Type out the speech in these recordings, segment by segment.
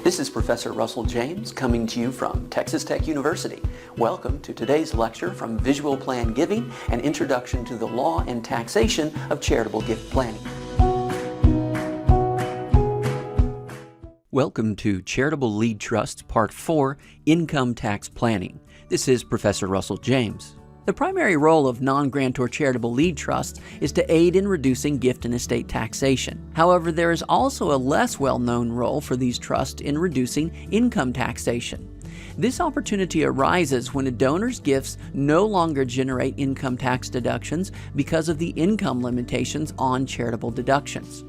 This is Professor Russell James coming to you from Texas Tech University. Welcome to today's lecture from Visual Plan Giving, an introduction to the law and taxation of charitable gift planning. Welcome to Charitable Lead Trusts Part 4, Income Tax Planning. This is Professor Russell James. The primary role of non-grantor charitable lead trusts is to aid in reducing gift and estate taxation. However, there is also a less well-known role for these trusts in reducing income taxation. This opportunity arises when a donor's gifts no longer generate income tax deductions because of the income limitations on charitable deductions.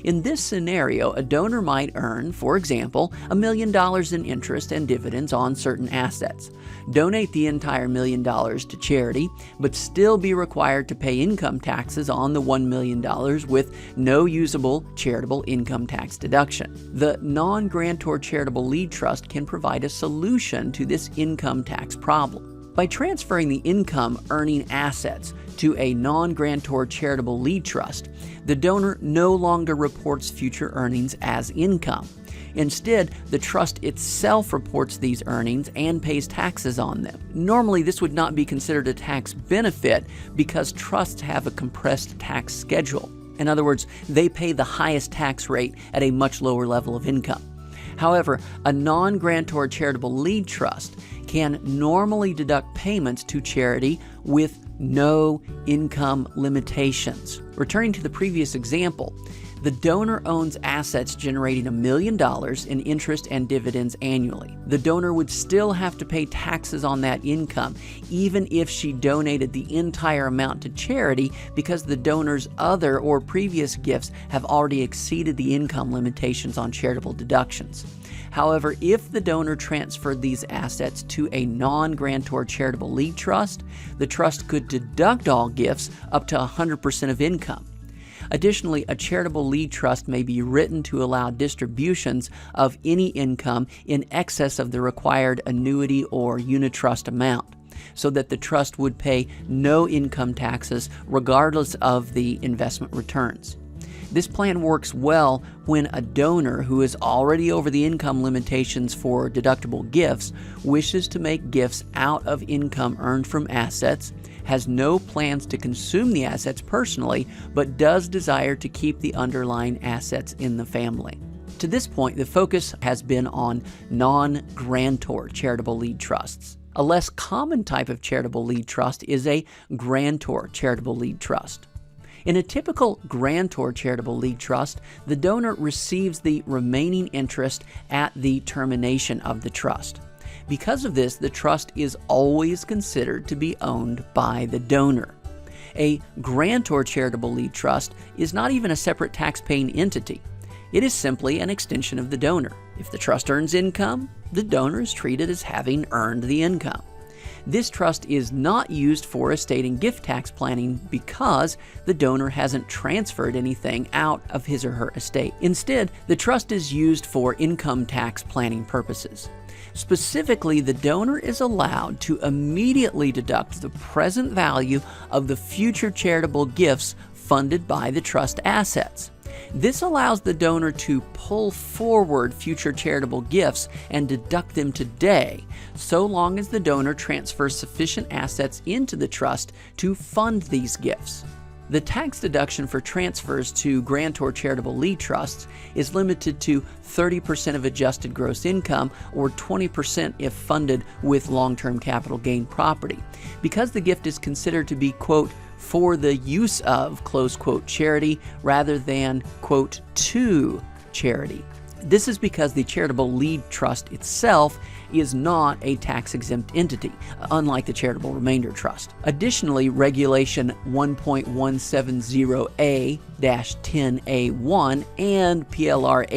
In this scenario, a donor might earn, for example, $1 million in interest and dividends on certain assets, donate the entire $1 million to charity, but still be required to pay income taxes on the $1 million with no usable charitable income tax deduction. The non-grantor charitable lead trust can provide a solution to this income tax problem. By transferring the income earning assets to a non-grantor charitable lead trust, the donor no longer reports future earnings as income. Instead, the trust itself reports these earnings and pays taxes on them. Normally, this would not be considered a tax benefit because trusts have a compressed tax schedule. In other words, they pay the highest tax rate at a much lower level of income. However, a non-grantor charitable lead trust can normally deduct payments to charity with no income limitations. Returning to the previous example, the donor owns assets generating $1 million in interest and dividends annually. The donor would still have to pay taxes on that income, even if she donated the entire amount to charity, because the donor's other or previous gifts have already exceeded the income limitations on charitable deductions. However, if the donor transferred these assets to a non-grantor charitable lead trust, the trust could deduct all gifts up to 100% of income. Additionally, a charitable lead trust may be written to allow distributions of any income in excess of the required annuity or unitrust amount, so that the trust would pay no income taxes regardless of the investment returns. This plan works well when a donor who is already over the income limitations for deductible gifts wishes to make gifts out of income earned from assets, has no plans to consume the assets personally, but does desire to keep the underlying assets in the family. To this point, the focus has been on non-grantor charitable lead trusts. A less common type of charitable lead trust is a grantor charitable lead trust. In a typical grantor charitable lead trust, the donor receives the remaining interest at the termination of the trust. Because of this, the trust is always considered to be owned by the donor. A grantor charitable lead trust is not even a separate tax-paying entity. It is simply an extension of the donor. If the trust earns income, the donor is treated as having earned the income. This trust is not used for estate and gift tax planning because the donor hasn't transferred anything out of his or her estate. Instead, the trust is used for income tax planning purposes. Specifically, the donor is allowed to immediately deduct the present value of the future charitable gifts funded by the trust assets. This allows the donor to pull forward future charitable gifts and deduct them today, so long as the donor transfers sufficient assets into the trust to fund these gifts. The tax deduction for transfers to grantor charitable lead trusts is limited to 30% of adjusted gross income or 20% if funded with long-term capital gain property, because the gift is considered to be, quote, for the use of, close quote, charity rather than, quote, to charity. This is because the charitable lead trust itself is not a tax-exempt entity, unlike the charitable remainder trust. Additionally, Regulation 1.170A-10A1 and PLR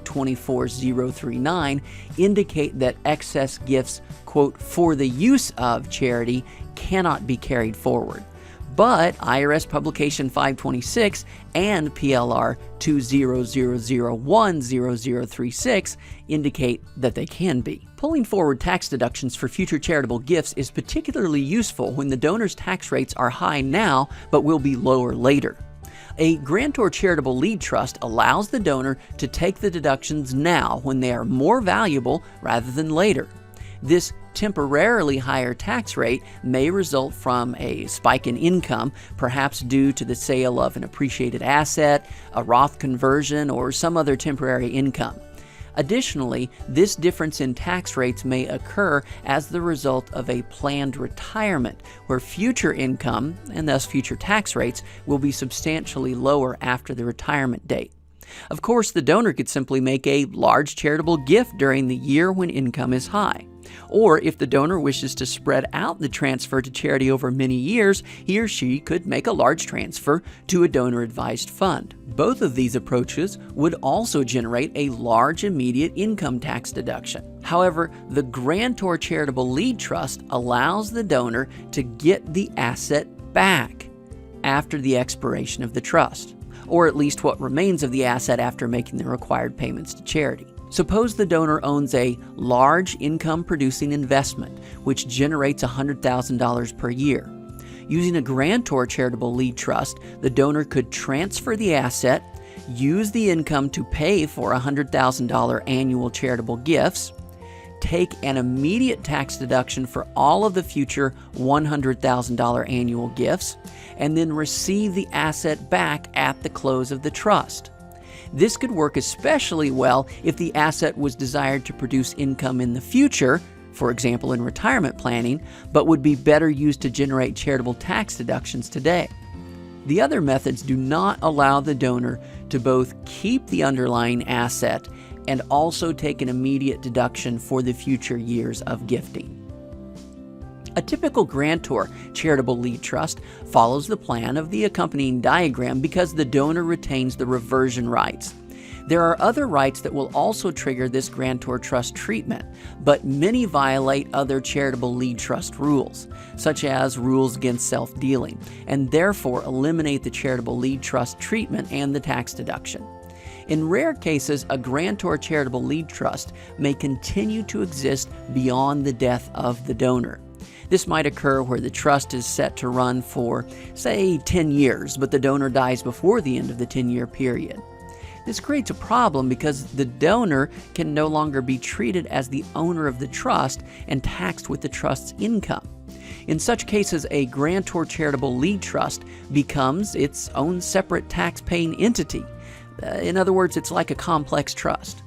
88-24039 indicate that excess gifts, quote, for the use of charity cannot be carried forward. But IRS Publication 526 and PLR 2000100036 indicate that they can be. Pulling forward tax deductions for future charitable gifts is particularly useful when the donor's tax rates are high now but will be lower later. A grantor charitable lead trust allows the donor to take the deductions now when they are more valuable rather than later. This temporarily higher tax rate may result from a spike in income, perhaps due to the sale of an appreciated asset, a Roth conversion, or some other temporary income. Additionally, this difference in tax rates may occur as the result of a planned retirement, where future income, and thus future tax rates, will be substantially lower after the retirement date. Of course, the donor could simply make a large charitable gift during the year when income is high. Or if the donor wishes to spread out the transfer to charity over many years, he or she could make a large transfer to a donor-advised fund. Both of these approaches would also generate a large immediate income tax deduction. However, the grantor charitable lead trust allows the donor to get the asset back after the expiration of the trust, or at least what remains of the asset after making the required payments to charity. Suppose the donor owns a large income-producing investment which generates $100,000 per year. Using a grantor charitable lead trust, the donor could transfer the asset, use the income to pay for $100,000 annual charitable gifts, take an immediate tax deduction for all of the future $100,000 annual gifts, and then receive the asset back at the close of the trust. This could work especially well if the asset was desired to produce income in the future, for example in retirement planning, but would be better used to generate charitable tax deductions today. The other methods do not allow the donor to both keep the underlying asset and also take an immediate deduction for the future years of gifting. A typical grantor charitable lead trust follows the plan of the accompanying diagram because the donor retains the reversion rights. There are other rights that will also trigger this grantor trust treatment, but many violate other charitable lead trust rules, such as rules against self-dealing, and therefore eliminate the charitable lead trust treatment and the tax deduction. In rare cases, a grantor charitable lead trust may continue to exist beyond the death of the donor. This might occur where the trust is set to run for, say, 10 years, but the donor dies before the end of the 10-year period. This creates a problem because the donor can no longer be treated as the owner of the trust and taxed with the trust's income. In such cases, a grantor charitable lead trust becomes its own separate tax-paying entity. In other words, it's like a complex trust,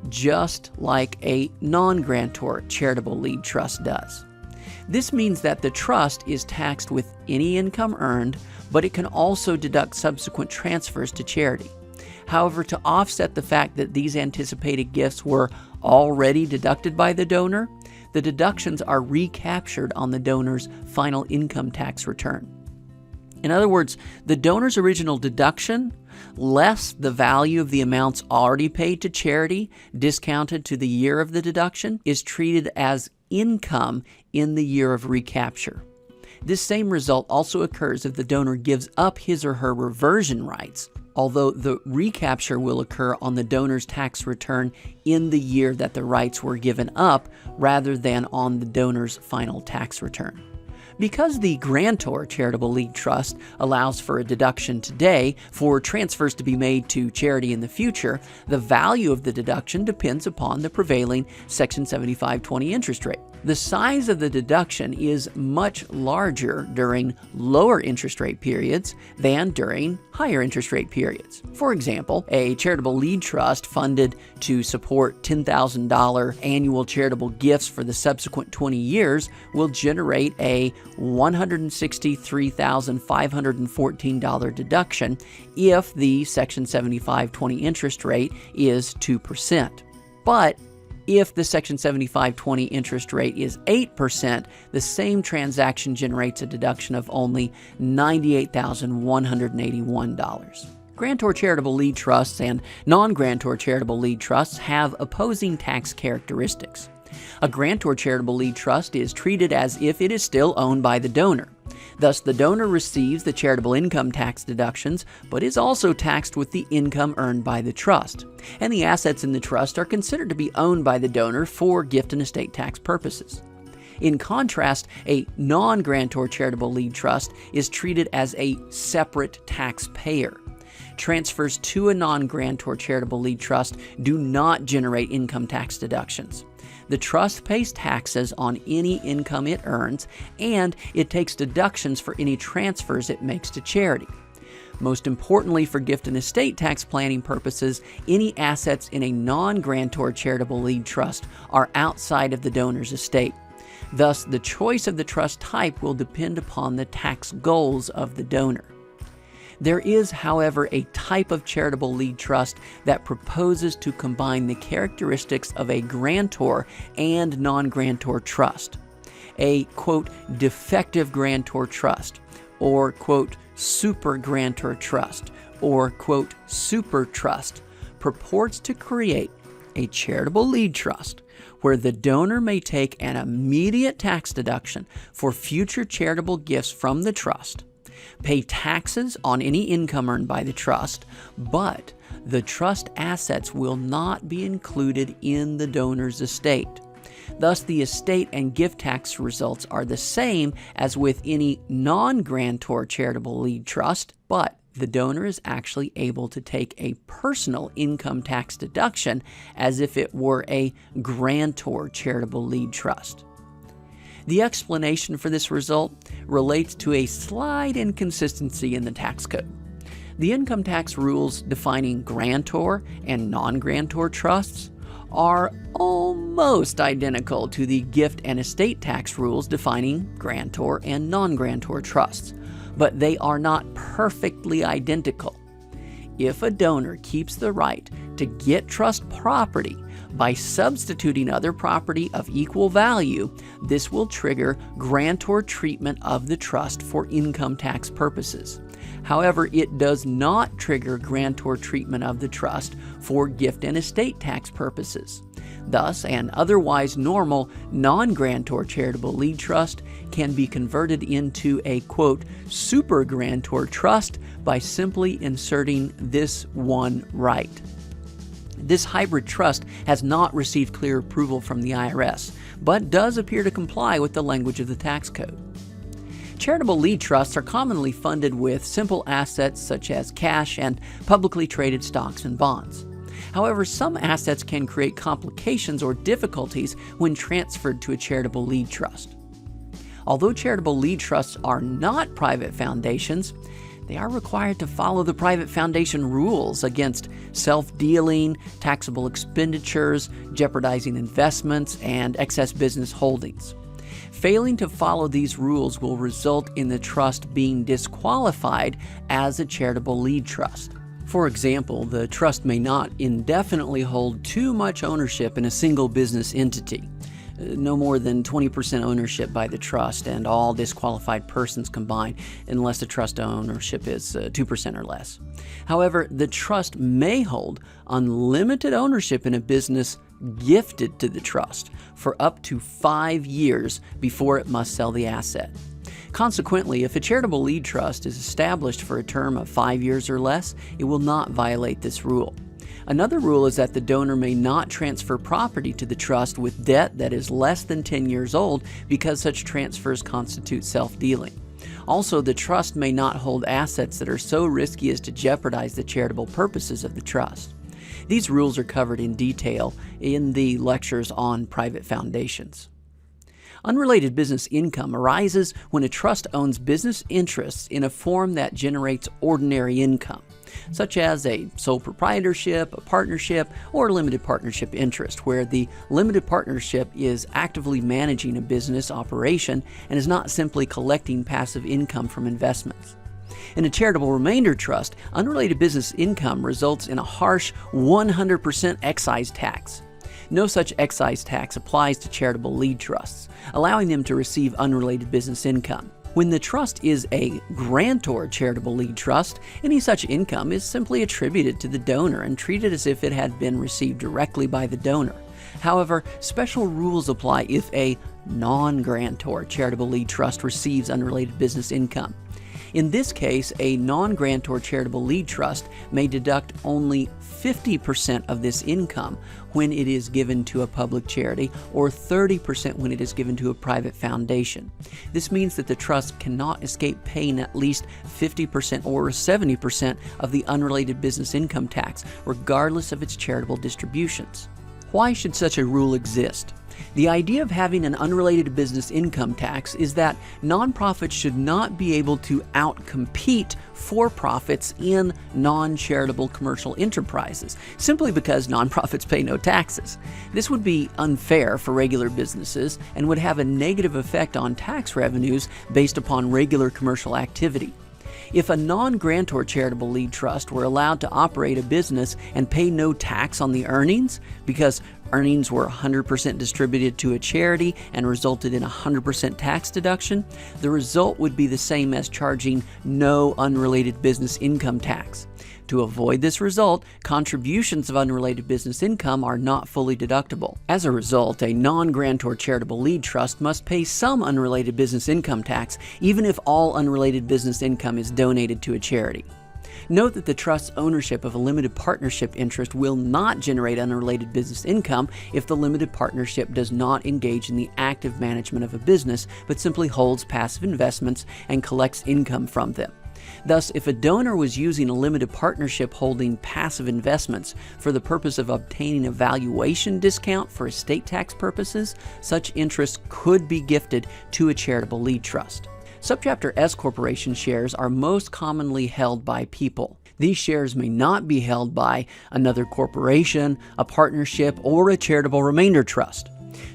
just like a non-grantor charitable lead trust does. This means that the trust is taxed with any income earned, but it can also deduct subsequent transfers to charity. However, to offset the fact that these anticipated gifts were already deducted by the donor, the deductions are recaptured on the donor's final income tax return. In other words, the donor's original deduction, less the value of the amounts already paid to charity, discounted to the year of the deduction, is treated as income in the year of recapture. This same result also occurs if the donor gives up his or her reversion rights, although the recapture will occur on the donor's tax return in the year that the rights were given up rather than on the donor's final tax return. Because the grantor charitable lead trust allows for a deduction today for transfers to be made to charity in the future, the value of the deduction depends upon the prevailing Section 7520 interest rate. The size of the deduction is much larger during lower interest rate periods than during higher interest rate periods. For example, a charitable lead trust funded to support $10,000 annual charitable gifts for the subsequent 20 years will generate a $163,514 deduction if the Section 7520 interest rate is 2%. But if the Section 7520 interest rate is 8%, the same transaction generates a deduction of only $98,181. Grantor charitable lead trusts and non-grantor charitable lead trusts have opposing tax characteristics. A grantor charitable lead trust is treated as if it is still owned by the donor. Thus, the donor receives the charitable income tax deductions, but is also taxed with the income earned by the trust. And the assets in the trust are considered to be owned by the donor for gift and estate tax purposes. In contrast, a non-grantor charitable lead trust is treated as a separate taxpayer. Transfers to a non-grantor charitable lead trust do not generate income tax deductions. The trust pays taxes on any income it earns, and it takes deductions for any transfers it makes to charity. Most importantly, for gift and estate tax planning purposes, any assets in a non-grantor charitable lead trust are outside of the donor's estate. Thus, the choice of the trust type will depend upon the tax goals of the donor. There is, however, a type of charitable lead trust that proposes to combine the characteristics of a grantor and non-grantor trust. A, quote, defective grantor trust, or, quote, super grantor trust, or, quote, super trust, purports to create a charitable lead trust where the donor may take an immediate tax deduction for future charitable gifts from the trust, pay taxes on any income earned by the trust, but the trust assets will not be included in the donor's estate. Thus, the estate and gift tax results are the same as with any non-grantor charitable lead trust, but the donor is actually able to take a personal income tax deduction as if it were a grantor charitable lead trust. The explanation for this result relates to a slight inconsistency in the tax code. The income tax rules defining grantor and non-grantor trusts are almost identical to the gift and estate tax rules defining grantor and non-grantor trusts, but they are not perfectly identical. If a donor keeps the right to get trust property by substituting other property of equal value, this will trigger grantor treatment of the trust for income tax purposes. However, it does not trigger grantor treatment of the trust for gift and estate tax purposes. Thus, an otherwise normal non-grantor charitable lead trust can be converted into a, quote, super grantor trust by simply inserting this one right. This hybrid trust has not received clear approval from the IRS, but does appear to comply with the language of the tax code. Charitable lead trusts are commonly funded with simple assets such as cash and publicly traded stocks and bonds. However, some assets can create complications or difficulties when transferred to a charitable lead trust. Although charitable lead trusts are not private foundations, they are required to follow the private foundation rules against self-dealing, taxable expenditures, jeopardizing investments, and excess business holdings. Failing to follow these rules will result in the trust being disqualified as a charitable lead trust. For example, the trust may not indefinitely hold too much ownership in a single business entity. No more than 20% ownership by the trust and all disqualified persons combined, unless the trust ownership is 2% or less. However, the trust may hold unlimited ownership in a business gifted to the trust for up to 5 years before it must sell the asset. Consequently, if a charitable lead trust is established for a term of 5 years or less, it will not violate this rule. Another rule is that the donor may not transfer property to the trust with debt that is less than 10 years old because such transfers constitute self-dealing. Also, the trust may not hold assets that are so risky as to jeopardize the charitable purposes of the trust. These rules are covered in detail in the lectures on private foundations. Unrelated business income arises when a trust owns business interests in a form that generates ordinary income, such as a sole proprietorship, a partnership, or limited partnership interest, where the limited partnership is actively managing a business operation and is not simply collecting passive income from investments. In a charitable remainder trust, unrelated business income results in a harsh 100% excise tax. No such excise tax applies to charitable lead trusts, allowing them to receive unrelated business income. When the trust is a grantor charitable lead trust, any such income is simply attributed to the donor and treated as if it had been received directly by the donor. However, special rules apply if a non-grantor charitable lead trust receives unrelated business income. In this case, a non-grantor charitable lead trust may deduct only 50% of this income when it is given to a public charity, or 30% when it is given to a private foundation. This means that the trust cannot escape paying at least 50% or 70% of the unrelated business income tax, regardless of its charitable distributions. Why should such a rule exist? The idea of having an unrelated business income tax is that nonprofits should not be able to outcompete for-profits in non-charitable commercial enterprises, simply because nonprofits pay no taxes. This would be unfair for regular businesses and would have a negative effect on tax revenues based upon regular commercial activity. If a non-grantor charitable lead trust were allowed to operate a business and pay no tax on the earnings, because earnings were 100% distributed to a charity and resulted in 100% tax deduction, the result would be the same as charging no unrelated business income tax. To avoid this result, contributions of unrelated business income are not fully deductible. As a result, a non-grantor charitable lead trust must pay some unrelated business income tax, even if all unrelated business income is donated to a charity. Note that the trust's ownership of a limited partnership interest will not generate unrelated business income if the limited partnership does not engage in the active management of a business, but simply holds passive investments and collects income from them. Thus, if a donor was using a limited partnership holding passive investments for the purpose of obtaining a valuation discount for estate tax purposes, such interest could be gifted to a charitable lead trust. Subchapter S corporation shares are most commonly held by people. These shares may not be held by another corporation, a partnership, or a charitable remainder trust.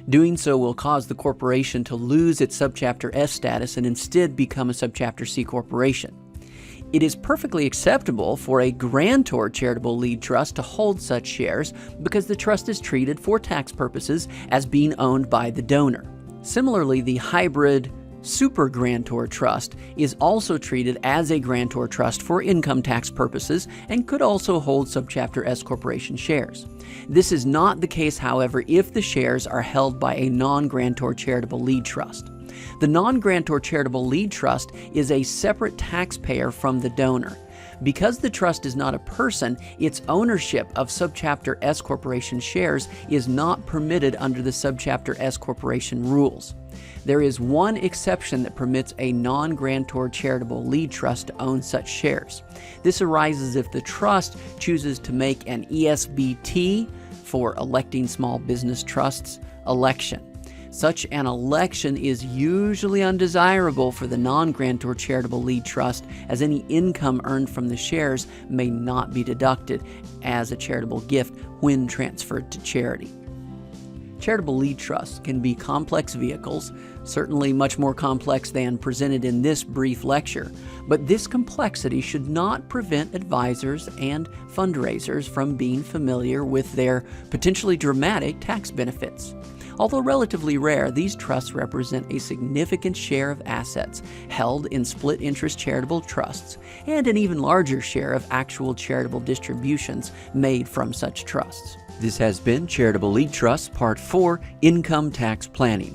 Doing so will cause the corporation to lose its Subchapter S status and instead become a Subchapter C corporation. It is perfectly acceptable for a grantor charitable lead trust to hold such shares because the trust is treated for tax purposes as being owned by the donor. Similarly, the hybrid super grantor trust is also treated as a grantor trust for income tax purposes and could also hold Subchapter S corporation shares. This is not the case, however, if the shares are held by a non-grantor charitable lead trust. The non-grantor charitable lead trust is a separate taxpayer from the donor. Because the trust is not a person, its ownership of Subchapter S corporation shares is not permitted under the Subchapter S corporation rules. There is one exception that permits a non-grantor charitable lead trust to own such shares. This arises if the trust chooses to make an ESBT, for electing small business trusts, election. Such an election is usually undesirable for the non-grantor charitable lead trust, as any income earned from the shares may not be deducted as a charitable gift when transferred to charity. Charitable lead trusts can be complex vehicles, certainly much more complex than presented in this brief lecture, but this complexity should not prevent advisors and fundraisers from being familiar with their potentially dramatic tax benefits. Although relatively rare, these trusts represent a significant share of assets held in split interest charitable trusts and an even larger share of actual charitable distributions made from such trusts. This has been Charitable Lead Trusts Part 4, Income Tax Planning.